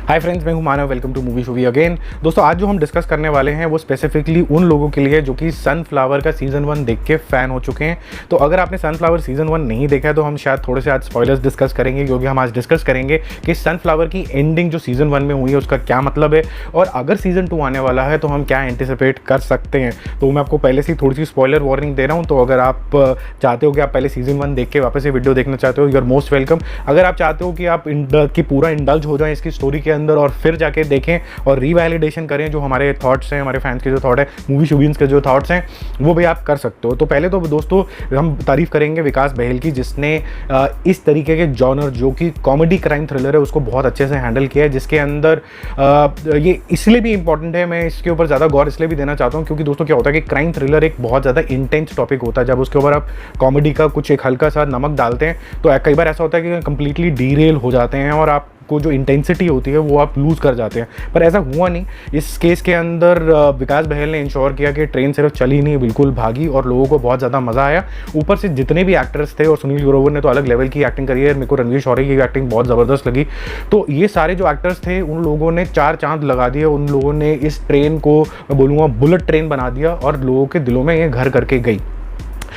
हाय friends, मैं हूं Manav. Welcome to Movie Shoovie again. दोस्तों, आज जो हम डिस्कस करने वाले हैं वो स्पेसिफिकली उन लोगों के लिए जो कि सनफ्लावर का सीज़न 1 देख के फ़ैन हो चुके हैं। तो अगर आपने सनफ्लावर सीज़न 1 नहीं देखा है तो हम शायद थोड़े से आज स्पॉयलर्स डिस्कस करेंगे, क्योंकि हम आज डिस्कस करेंगे कि सनफ्लावर की एंडिंग जो सीज़न 1 में हुई है उसका क्या मतलब है, और अगर सीज़न 2 आने वाला है तो हम क्या एंटिसिपेट कर सकते हैं। तो मैं आपको पहले से ही थोड़ी सी स्पॉयलर वार्निंग दे रहा हूँ। तो अगर आप चाहते हो कि आप पहले सीज़न 1 देख के वापस ये वीडियो देखना चाहते हो, यू आर मोस्ट वेलकम। अगर आप चाहते हो कि आप कि पूरा इंडल्ज हो जाएं इसकी स्टोरी के अंदर और फिर जाके देखें और रीवैलिडेशन करें जो हमारे थॉट्स हैं, हमारे फैंस के जो थॉट है, मूवी शूबियंस के जो थॉट्स हैं, वो भी आप कर सकते हो। तो पहले तो दोस्तों हम तारीफ करेंगे विकास बहल की, जिसने इस तरीके के जॉनर जो कि कॉमेडी क्राइम थ्रिलर है उसको बहुत अच्छे से हैंडल किया है, जिसके अंदर ये इसलिए भी इंपॉर्टेंट है, मैं इसके ऊपर ज़्यादा गौर इसलिए भी देना चाहता हूँ क्योंकि दोस्तों क्या होता है कि क्राइम थ्रिलर एक बहुत ज़्यादा इंटेंस टॉपिक होता है। जब उसके ऊपर आप कॉमेडी का कुछ एक हल्का सा नमक डालते हैं तो कई बार ऐसा होता है कि कंप्लीटली डीरेल हो जाते हैं और आपको जो इंटेंसिटी होती है वो आप लूज़ कर जाते हैं। पर ऐसा हुआ नहीं। इस केस के अंदर विकास बहल ने इंश्योर किया कि ट्रेन सिर्फ चली नहीं, बिल्कुल भागी और लोगों को बहुत ज़्यादा मज़ा आया। ऊपर से जितने भी एक्टर्स थे, और सुनील ग्रोवर ने तो अलग लेवल की एक्टिंग करी है, मेरे को रणवीर शौरी की एक्टिंग बहुत ज़बरदस्त लगी। तो ये सारे जो एक्टर्स थे उन लोगों ने 4 चांद लगा दिए। उन लोगों ने इस ट्रेन को मैं बोलूँगा बुलेट ट्रेन बना दिया और लोगों के दिलों में ये घर करके गई।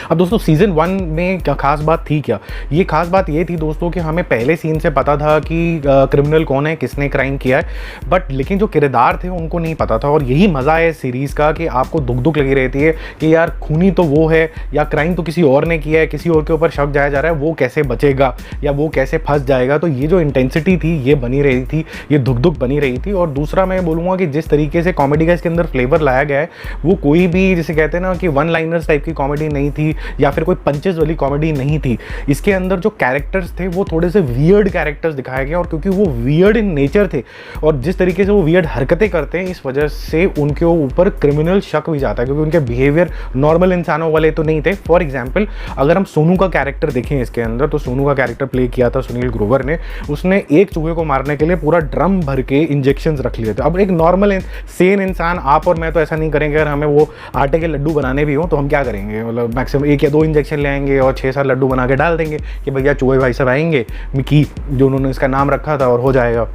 अब दोस्तों सीज़न 1 में क्या खास बात थी? क्या ये खास बात ये थी दोस्तों कि हमें पहले सीन से पता था कि क्रिमिनल कौन है, किसने क्राइम किया है, बट लेकिन जो किरदार थे उनको नहीं पता था। और यही मज़ा है सीरीज़ का कि आपको दुख दुख लगी रहती है कि यार खूनी तो वो है या क्राइम तो किसी और ने किया है, किसी और के ऊपर शक जाया जा रहा है, वो कैसे बचेगा या वो कैसे फंस जाएगा। तो ये जो इंटेंसिटी थी ये बनी रही थी, ये दुख दुख बनी रही थी। और दूसरा मैं बोलूँगा कि जिस तरीके से कॉमेडी का इसके अंदर फ्लेवर लाया गया है वो कोई भी, जिसे कहते हैं ना कि वन लाइनर्स टाइप की कॉमेडी नहीं थी या फिर कोई पंचेस वाली कॉमेडी नहीं थी। इसके अंदर जो कैरेक्टर्स थे वो थोड़े से वियर्ड कैरेक्टर्स दिखाए गए, और क्योंकि वो वियर्ड इन नेचर थे और जिस तरीके से वो वियर्ड हरकतें करते हैं, इस वजह से उनके ऊपर क्रिमिनल शक भी जाता है, क्योंकि उनके बिहेवियर नॉर्मल इंसानों वाले तो नहीं थे। फॉर एग्जाम्पल अगर हम सोनू का कैरेक्टर देखें इसके अंदर, तो सोनू का कैरेक्टर प्ले किया था सुनील ग्रोवर ने। उसने एक चूहे को मारने के लिए पूरा ड्रम भर के इंजेक्शन रख लिए थे। अब एक नॉर्मल सेन इंसान, आप और मैं तो ऐसा नहीं करेंगे। अगर हमें वो आटे के लड्डू बनाने भी हो तो हम क्या करेंगे, मतलब मैक्सिमम 1 या 2 इंजेक्शन ले आएंगे और 6-7 लड्डू बना के डाल देंगे कि भैया चूहे भाई सब आएंगे, मिकी जो उन्होंने इसका नाम रखा था, और हो जाएगा।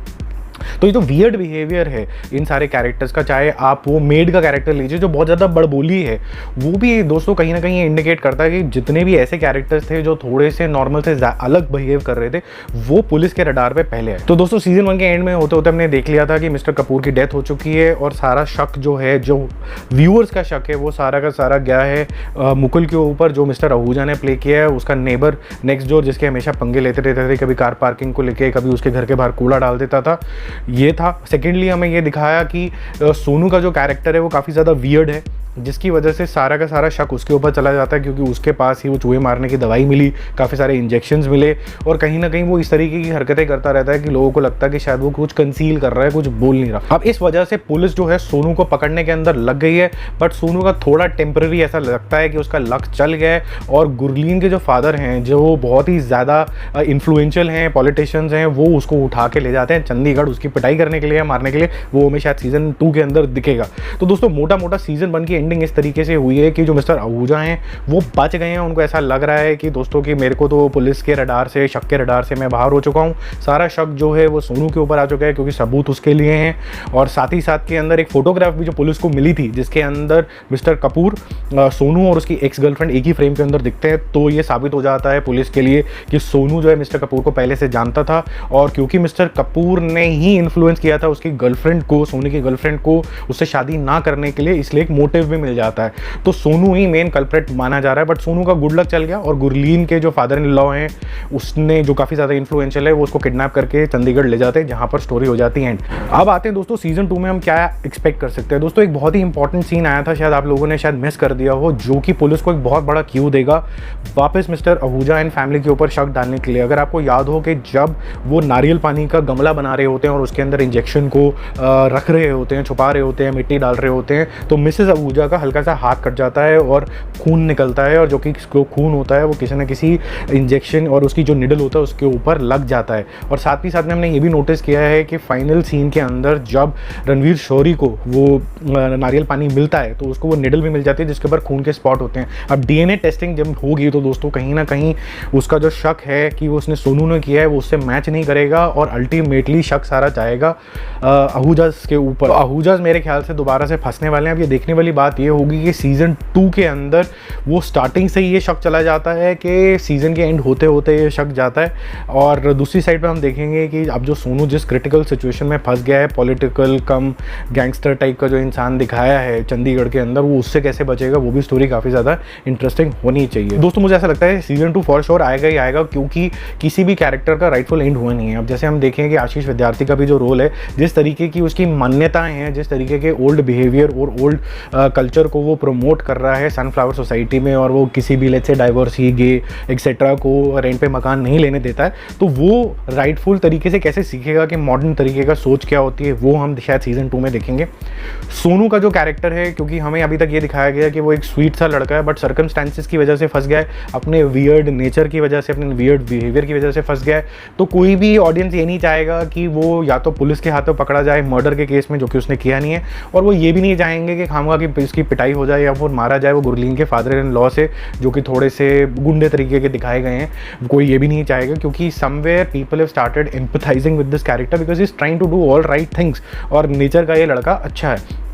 तो ये तो वियर्ड बिहेवियर है इन सारे कैरेक्टर्स का। चाहे आप वो मेड का कैरेक्टर लीजिए जो बहुत ज़्यादा बड़बोली है, वो भी दोस्तों कहीं ना कहीं इंडिकेट करता है कि जितने भी ऐसे कैरेक्टर्स थे जो थोड़े से नॉर्मल से अलग बिहेव कर रहे थे वो पुलिस के रडार पे पहले आए। तो दोस्तों सीजन 1 के एंड में होते होते हमने देख लिया था कि मिस्टर कपूर की डेथ हो चुकी है, और सारा शक जो है, जो व्यूअर्स का शक है, वो सारा का सारा गया है मुकुल के ऊपर, जो मिस्टर आहूजा ने प्ले किया है, उसका नेबर नेक्स्ट डोर, जिसके हमेशा पंगे लेते रहते थे, कभी कार पार्किंग को लेके, कभी उसके घर के बाहर कूड़ा डाल देता था, ये था। सेकेंडली हमें ये दिखाया कि सोनू का जो कैरेक्टर है वो काफ़ी ज़्यादा वियर्ड है, जिसकी वजह से सारा का सारा शक उसके ऊपर चला जाता है, क्योंकि उसके पास ही वो चूहे मारने की दवाई मिली, काफ़ी सारे इंजेक्शंस मिले, और कहीं ना कहीं वो इस तरीके की हरकतें करता रहता है कि लोगों को लगता है कि शायद वो कुछ कंसील कर रहा है, कुछ बोल नहीं रहा। अब इस वजह से पुलिस जो है सोनू को पकड़ने के अंदर लग गई है, बट सोनू का थोड़ा टेम्पररी ऐसा लगता है कि उसका लक चल गया है, और गुरलीन के जो फादर हैं, जो बहुत ही ज़्यादा इन्फ्लुएंशियल हैं, पॉलिटिशियंस हैं, वो उसको उठा के ले जाते हैं चंडीगढ़ उसकी पिटाई करने के लिए, मारने के लिए। वो हमें शायद सीजन 2 के अंदर दिखेगा। तो दोस्तों मोटा मोटा सीजन 1 की एंडिंग इस तरीके से हुई है कि जो मिस्टर आहूजा हैं वो बच गए हैं। उनको ऐसा लग रहा है कि दोस्तों कि मेरे को तो पुलिस के रडार से, शक के रडार से मैं बाहर हो चुका हूँ। सारा शक जो है वो सोनू के ऊपर आ चुका है, क्योंकि सबूत उसके लिए हैं। और साथ ही साथ के अंदर एक फोटोग्राफ भी जो पुलिस को मिली थी, जिसके अंदर मिस्टर कपूर, सोनू और उसकी एक्स गर्लफ्रेंड एक ही फ्रेम के अंदर दिखते हैं। तो ये साबित हो जाता है पुलिस के लिए कि सोनू जो है मिस्टर कपूर को पहले से जानता था, और क्योंकि मिस्टर कपूर ने ही इन्फ्लुएंस किया था उसकी गर्लफ्रेंड को, सोनू की गर्लफ्रेंड को, उससे शादी ना करने के लिए, इसलिए एक मोटिव भी मिल जाता है। तो सोनू ही मेन कल्प्रेट माना जा रहा है। बट सोनू का गुड लक चल गया, और गुरलीन के जो फादर इन लॉ हैं उसने, जो काफ़ी ज़्यादा इन्फ्लुएंशियल है, वो उसको किडनैप करके चंडीगढ़ ले जाते हैं, जहाँ पर स्टोरी हो जाती है एंड। अब आते हैं दोस्तों सीजन 2 में हम क्या एक्सपेक्ट कर सकते हैं। दोस्तों एक बहुत ही इंपॉर्टेंट सीन आया था, शायद आप लोगों ने शायद मिस कर दिया हो, जो कि पुलिस को एक बहुत बड़ा क्यू देगा वापस मिस्टर आहूजा एंड फैमिली के ऊपर शक डालने के लिए। अगर आपको याद हो कि जब वो नारियल पानी का गमला बना रहे होते हैं और उसके अंदर इंजेक्शन को रख रहे होते हैं, छुपा रहे होते हैं, मिट्टी डाल रहे होते हैं, तो मिसेस आहूजा अहूजा का हल्का सा हाथ कट जाता है और खून निकलता है, और जो कि खून होता है वो किसी न किसी इंजेक्शन और उसकी जो निडल होता है उसके ऊपर लग जाता है। और साथ ही साथ में हमने ये भी नोटिस किया है कि फाइनल सीन के अंदर जब रणवीर शौरी को वो नारियल पानी मिलता है तो उसको वो निडल भी मिल जाती है जिसके ऊपर खून के स्पॉट होते हैं। अब डीएनए टेस्टिंग जब होगी तो दोस्तों कहीं ना कहीं उसका जो शक है कि वो उसने सोनू ने किया है वो उससे मैच नहीं करेगा, और अल्टीमेटली शक सारा जाएगा आहूजास के ऊपर। आहूजास मेरे ख्याल से दोबारा से फंसने वाले हैं। अब ये देखने वाली बात ये होगी कि सीज़न 2 के अंदर वो स्टार्टिंग से ही ये शक चला जाता है कि सीज़न के एंड होते होते ये शक जाता है। और दूसरी साइड पे हम देखेंगे कि अब जो सोनू जिस क्रिटिकल सिचुएशन में फंस गया है, पॉलिटिकल कम गैंगस्टर टाइप का जो इंसान दिखाया है चंडीगढ़ के अंदर, वो उससे कैसे बचेगा, वो भी स्टोरी काफ़ी ज़्यादा इंटरेस्टिंग होनी चाहिए। दोस्तों मुझे ऐसा लगता है सीज़न 2 फॉर श्योर आएगा ही आएगा, क्योंकि किसी भी कैरेक्टर का राइटफुल एंड हुआ नहीं है। अब जैसे हम देखें कि आशीष विद्यार्थी का भी जो रोल है, जिस तरीके की उसकी मान्यताएं हैं, जिस तरीके के ओल्ड बिहेवियर और ओल्ड कल्चर को वो प्रमोट कर रहा है सनफ्लावर सोसाइटी में, और वो किसी भी लेट्स से डाइवर्सी, गे एक्सेट्रा को रेंट पे मकान नहीं लेने देता है, तो वो राइटफुल तरीके से कैसे सीखेगा कि मॉडर्न तरीके का सोच क्या होती है, वो हम शायद सीज़न 2 में देखेंगे। सोनू का जो कैरेक्टर है, क्योंकि हमें अभी तक ये दिखाया गया कि वो एक स्वीट सा लड़का है, बट सर्कमस्टेंसेस की वजह से फंस गया है, अपने वियर्ड नेचर की वजह से, अपने वियर्ड बिहेवियर की वजह से फंस गया है। तो कोई भी ऑडियंस ये नहीं चाहेगा कि वो या तो पुलिस के हाथों पकड़ा जाए मर्डर के केस में, जो कि उसने किया नहीं है, और वो ये भी नहीं चाहेंगे कि खामगा कि इसकी पिटाई हो जाए या फिर मारा जाए वो गुरलीन के फादर इन लॉ से, जो कि थोड़े से गुंडे तरीके के दिखाए गए हैं। कोई ये भी नहीं चाहेगा, क्योंकि somewhere people have started empathising with this character because he is trying to do all right things, और नेचर का ये लड़का अच्छा है।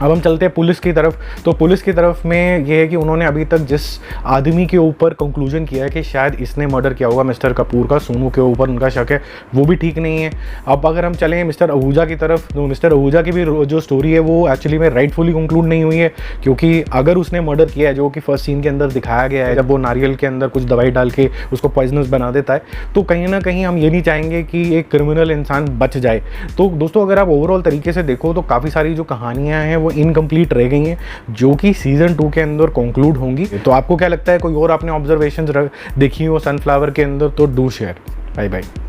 अब हम चलते हैं पुलिस की तरफ। तो पुलिस की तरफ में ये है कि उन्होंने अभी तक जिस आदमी के ऊपर कंक्लूजन किया है कि शायद इसने मर्डर किया होगा मिस्टर कपूर का, सोनू के ऊपर उनका शक है, वो भी ठीक नहीं है। अब अगर हम चलें मिस्टर आहूजा की तरफ, तो मिस्टर आहूजा की भी जो स्टोरी है वो एक्चुअली में राइटफुली कंक्लूड नहीं हुई है, क्योंकि अगर उसने मर्डर किया है, जो कि फर्स्ट सीन के अंदर दिखाया गया है, जब वो नारियल के अंदर कुछ दवाई डाल के उसको पॉइजनस बना देता है, तो कहीं ना कहीं हम ये नहीं चाहेंगे कि एक क्रिमिनल इंसान बच जाए। तो दोस्तों अगर आप ओवरऑल तरीके से देखो तो काफ़ी सारी जो कहानियाँ हैं वो इनकम्प्लीट रह गई हैं, जो कि सीज़न 2 के अंदर कंक्लूड होंगी। तो आपको क्या लगता है, कोई और आपने ऑब्जर्वेशंस देखी हो सनफ्लावर के अंदर, तो डू शेयर। Bye bye.